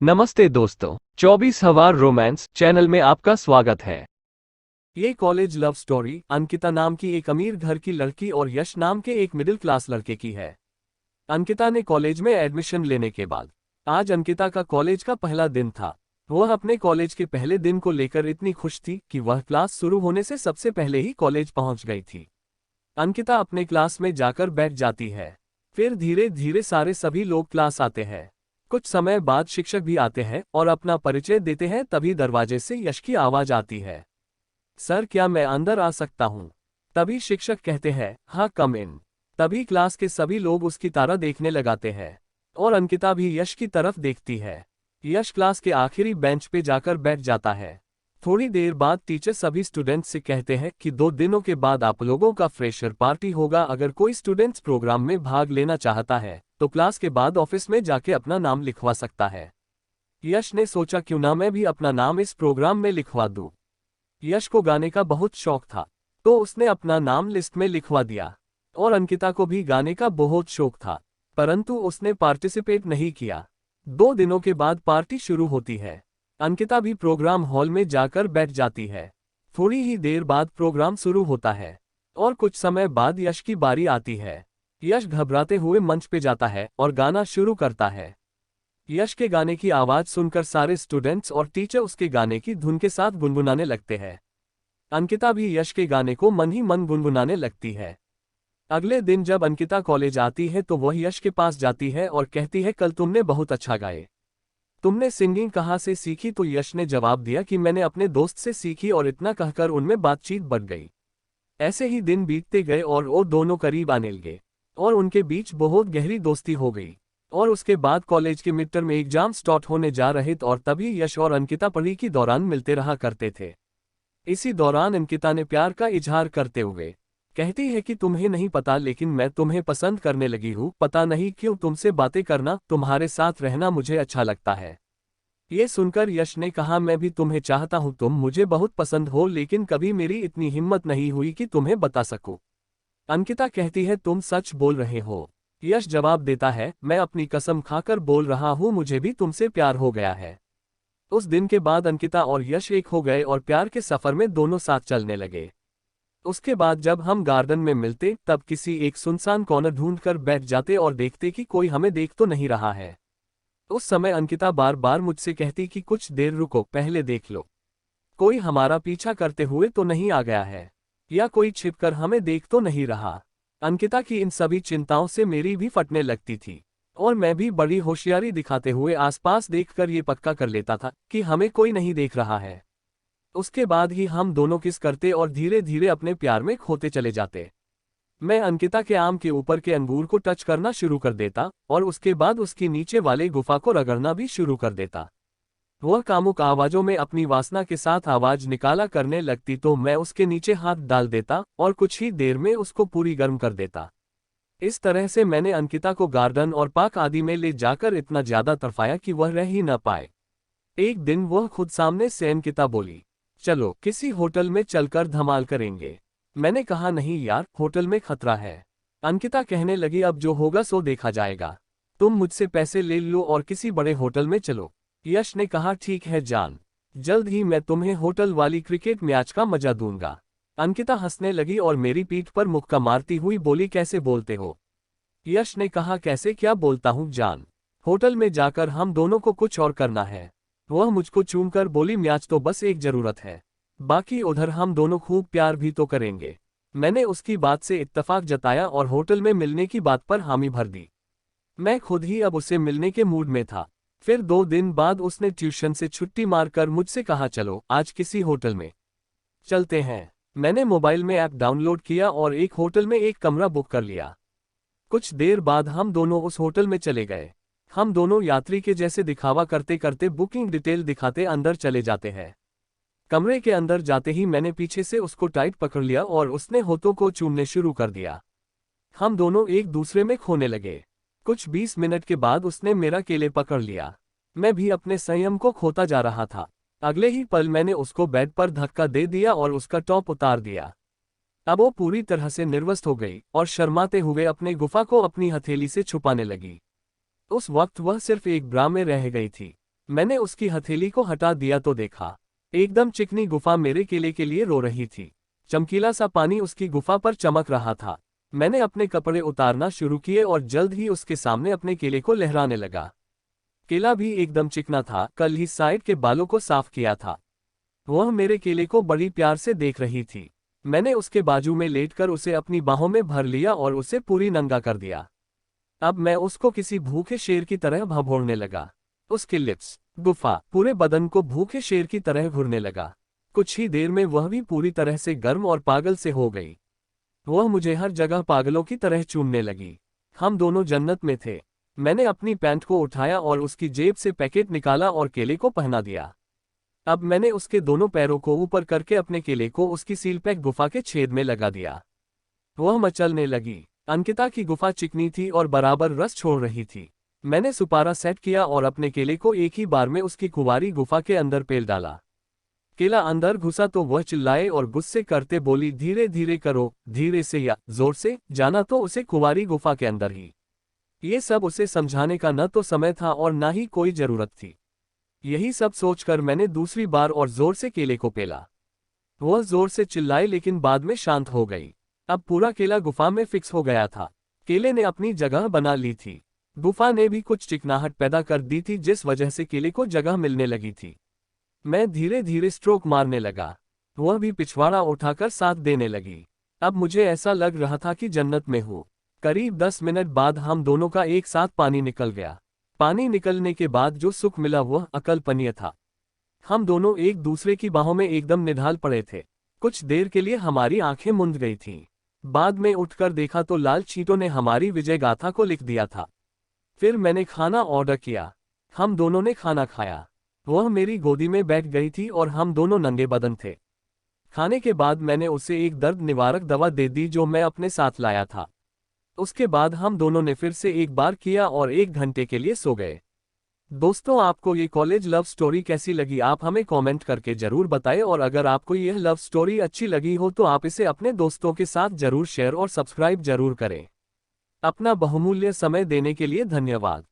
नमस्ते दोस्तों, 24 हवार रोमांस चैनल में आपका स्वागत है। ये कॉलेज लव स्टोरी अंकिता नाम की एक अमीर घर की लड़की और यश नाम के एक मिडिल क्लास लड़के की है। अंकिता ने कॉलेज में एडमिशन लेने के बाद आज अंकिता का कॉलेज का पहला दिन था। वह अपने कॉलेज के पहले दिन को लेकर इतनी खुश थी कि वह क्लास शुरू होने से सबसे पहले ही कॉलेज पहुंच गई थी। अंकिता अपने क्लास में जाकर बैठ जाती है। फिर धीरे धीरे सभी लोग क्लास आते हैं। कुछ समय बाद शिक्षक भी आते हैं और अपना परिचय देते हैं। तभी दरवाजे से यश की आवाज आती है, सर क्या मैं अंदर आ सकता हूँ? तभी शिक्षक कहते हैं, हाँ कम इन। तभी क्लास के सभी लोग उसकी तरह देखने लगाते हैं और अंकिता भी यश की तरफ देखती है। यश क्लास के आखिरी बेंच पे जाकर बैठ जाता है। थोड़ी देर बाद टीचर सभी स्टूडेंट्स से कहते हैं कि 2 दिनों के बाद आप लोगों का फ्रेशर पार्टी होगा। अगर कोई स्टूडेंट्स प्रोग्राम में भाग लेना चाहता है तो क्लास के बाद ऑफिस में जाके अपना नाम लिखवा सकता है। यश ने सोचा क्यों ना मैं भी अपना नाम इस प्रोग्राम में लिखवा दूं। यश को गाने का बहुत शौक था तो उसने अपना नाम लिस्ट में लिखवा दिया और अंकिता को भी गाने का बहुत शौक था, परंतु उसने पार्टिसिपेट नहीं किया। 2 दिनों के बाद पार्टी शुरू होती है। अंकिता भी प्रोग्राम हॉल में जाकर बैठ जाती है। थोड़ी ही देर बाद प्रोग्राम शुरू होता है और कुछ समय बाद यश की बारी आती है। यश घबराते हुए मंच पे जाता है और गाना शुरू करता है। यश के गाने की आवाज सुनकर सारे स्टूडेंट्स और टीचर उसके गाने की धुन के साथ गुनगुनाने लगते हैं। अंकिता भी यश के गाने को मन ही मन गुनगुनाने लगती है। अगले दिन जब अंकिता कॉलेज आती है तो वह यश के पास जाती है और कहती है, कल तुमने बहुत अच्छा गाए। तुमने सिंगिंग कहाँ से सीखी? तो यश ने जवाब दिया कि मैंने अपने दोस्त से सीखी, और इतना कहकर उनमें बातचीत बढ़ गई। ऐसे ही दिन बीतते गए और वो दोनों करीब आने लगे और उनके बीच बहुत गहरी दोस्ती हो गई। और उसके बाद कॉलेज के मिड टर्म एग्जाम स्टार्ट होने जा रहे थे और तभी यश और अंकिता पढ़ाई के दौरान मिलते रहा करते थे। इसी दौरान अंकिता ने प्यार का इजहार करते हुए कहती है कि तुम्हें नहीं पता लेकिन मैं तुम्हें पसंद करने लगी हूँ। पता नहीं क्यों तुमसे बातें करना, तुम्हारे साथ रहना मुझे अच्छा लगता है। ये सुनकर यश ने कहा, मैं भी तुम्हें चाहता हूँ, तुम मुझे बहुत पसंद हो, लेकिन कभी मेरी इतनी हिम्मत नहीं हुई कि तुम्हें बता सकूं। अंकिता कहती है, तुम सच बोल रहे हो? यश जवाब देता है, मैं अपनी कसम खाकर बोल रहा हूँ, मुझे भी तुमसे प्यार हो गया है। उस दिन के बाद अंकिता और यश एक हो गए और प्यार के सफर में दोनों साथ चलने लगे। उसके बाद जब हम गार्डन में मिलते तब किसी एक सुनसान कॉर्नर ढूंढकर बैठ जाते और देखते कि कोई हमें देख तो नहीं रहा है। उस समय अंकिता बार बार मुझसे कहती कि कुछ देर रुको, पहले देख लो, कोई हमारा पीछा करते हुए तो नहीं आ गया है, या कोई छिपकर हमें देख तो नहीं रहा। अंकिता की इन सभी चिंताओं से मेरी भी फटने लगती थी और मैं भी बड़ी होशियारी दिखाते हुए आसपास देखकर ये पक्का कर लेता था कि हमें कोई नहीं देख रहा है। उसके बाद ही हम दोनों किस करते और धीरे धीरे अपने प्यार में खोते चले जाते। मैं अंकिता के आम के ऊपर के अंगूर को टच करना शुरू कर देता और उसके बाद उसकी नीचे वाले गुफा को रगड़ना भी शुरू कर देता। वह कामुक आवाजों में अपनी वासना के साथ आवाज निकाला करने लगती तो मैं उसके नीचे हाथ डाल देता और कुछ ही देर में उसको पूरी गर्म कर देता। इस तरह से मैंने अंकिता को गार्डन और पार्क आदि में ले जाकर इतना ज्यादा तरफाया कि वह रह ही न पाए। एक दिन वह खुद सामने से अंकिता बोली, चलो किसी होटल में चलकर धमाल करेंगे। मैंने कहा, नहीं यार, होटल में खतरा है। अंकिता कहने लगी, अब जो होगा सो देखा जाएगा, तुम मुझसे पैसे ले लो और किसी बड़े होटल में चलो। यश ने कहा, ठीक है जान, जल्द ही मैं तुम्हें होटल वाली क्रिकेट मैच का मजा दूंगा। अंकिता हंसने लगी और मेरी पीठ पर मुक्का मारती हुई बोली, कैसे बोलते हो? यश ने कहा, कैसे क्या बोलता हूँ जान, होटल में जाकर हम दोनों को कुछ और करना है। वह मुझको चूमकर बोली, मैच तो बस एक जरूरत है, बाकी उधर हम दोनों खूब प्यार भी तो करेंगे। मैंने उसकी बात से इत्तेफाक जताया और होटल में मिलने की बात पर हामी भर दी। मैं खुद ही अब उसे मिलने के मूड में था। फिर 2 दिन बाद उसने ट्यूशन से छुट्टी मारकर मुझसे कहा, चलो आज किसी होटल में चलते हैं। मैंने मोबाइल में ऐप डाउनलोड किया और एक होटल में एक कमरा बुक कर लिया। कुछ देर बाद हम दोनों उस होटल में चले गए। हम दोनों यात्री के जैसे दिखावा करते करते बुकिंग डिटेल दिखाते अंदर चले जाते हैं। कमरे के अंदर जाते ही मैंने पीछे से उसको टाइट पकड़ लिया और उसने होठों को चूमने शुरू कर दिया। हम दोनों एक दूसरे में खोने लगे। कुछ 20 मिनट के बाद उसने मेरा केले पकड़ लिया। मैं भी अपने संयम को खोता जा रहा था। अगले ही पल मैंने उसको बेड पर धक्का दे दिया और उसका टॉप उतार दिया। अब वो पूरी तरह से निर्वस्त हो गई और शर्माते हुए अपने गुफा को अपनी हथेली से छुपाने लगी। उस वक्त वह सिर्फ एक ब्रा में रह गई थी। मैंने उसकी हथेली को हटा दिया तो देखा, एकदम चिकनी गुफा मेरे केले के लिए रो रही थी। चमकीला सा पानी उसकी गुफा पर चमक रहा था। मैंने अपने कपड़े उतारना शुरू किए और जल्द ही उसके सामने अपने केले को लहराने लगा। केला भी एकदम चिकना था, कल ही साइड के बालों को साफ किया था। वह मेरे केले को बड़ी प्यार से देख रही थी। मैंने उसके बाजू में लेटकर उसे अपनी बाहों में भर लिया और उसे पूरी नंगा कर दिया। अब मैं उसको किसी भूखे शेर की तरह भभोड़ने लगा। उसके लिप्स, गुफा, पूरे बदन को भूखे शेर की तरह घुरने लगा। कुछ ही देर में वह भी पूरी तरह से गर्म और पागल से हो गई। वह मुझे हर जगह पागलों की तरह चूमने लगी। हम दोनों जन्नत में थे। मैंने अपनी पैंट को उठाया और उसकी जेब से पैकेट निकाला और केले को पहना दिया। अब मैंने उसके दोनों पैरों को ऊपर करके अपने केले को उसकी सील पैक गुफा के छेद में लगा दिया। वह मचलने लगी। अंकिता की गुफा चिकनी थी और बराबर रस छोड़ रही थी। मैंने सुपारा सेट किया और अपने केले को एक ही बार में उसकी कुंवारी गुफा के अंदर पेल डाला। केला अंदर घुसा तो वह चिल्लाए और गुस्से करते बोली, धीरे धीरे करो, धीरे से या जोर से, जाना तो उसे कुंवारी गुफा के अंदर ही। ये सब उसे समझाने का न तो समय था और न ही कोई जरूरत थी। यही सब सोचकर मैंने दूसरी बार और जोर से केले को पेला। वह जोर से चिल्लाई लेकिन बाद में शांत हो गई। अब पूरा केला गुफा में फिक्स हो गया था। केले ने अपनी जगह बना ली थी। गुफा ने भी कुछ चिकनाहट पैदा कर दी थी जिस वजह से केले को जगह मिलने लगी थी। मैं धीरे धीरे स्ट्रोक मारने लगा। वह भी पिछवाड़ा उठाकर साथ देने लगी। अब मुझे ऐसा लग रहा था कि जन्नत में हूँ। करीब 10 मिनट बाद हम दोनों का एक साथ पानी निकल गया। पानी निकलने के बाद जो सुख मिला वह अकल्पनीय था। हम दोनों एक दूसरे की बाहों में एकदम निढाल पड़े थे। कुछ देर के लिए हमारी आंखें मूंद गई थीं। बाद में उठकर देखा तो लाल चींटों ने हमारी विजय गाथा को लिख दिया था। फिर मैंने खाना ऑर्डर किया। हम दोनों ने खाना खाया। वह मेरी गोदी में बैठ गई थी और हम दोनों नंगे बदन थे। खाने के बाद मैंने उसे एक दर्द निवारक दवा दे दी जो मैं अपने साथ लाया था। उसके बाद हम दोनों ने फिर से एक बार किया और 1 घंटे के लिए सो गए। दोस्तों, आपको ये कॉलेज लव स्टोरी कैसी लगी आप हमें कमेंट करके जरूर बताएं और अगर आपको यह लव स्टोरी अच्छी लगी हो तो आप इसे अपने दोस्तों के साथ जरूर शेयर और सब्सक्राइब जरूर करें। अपना बहुमूल्य समय देने के लिए धन्यवाद।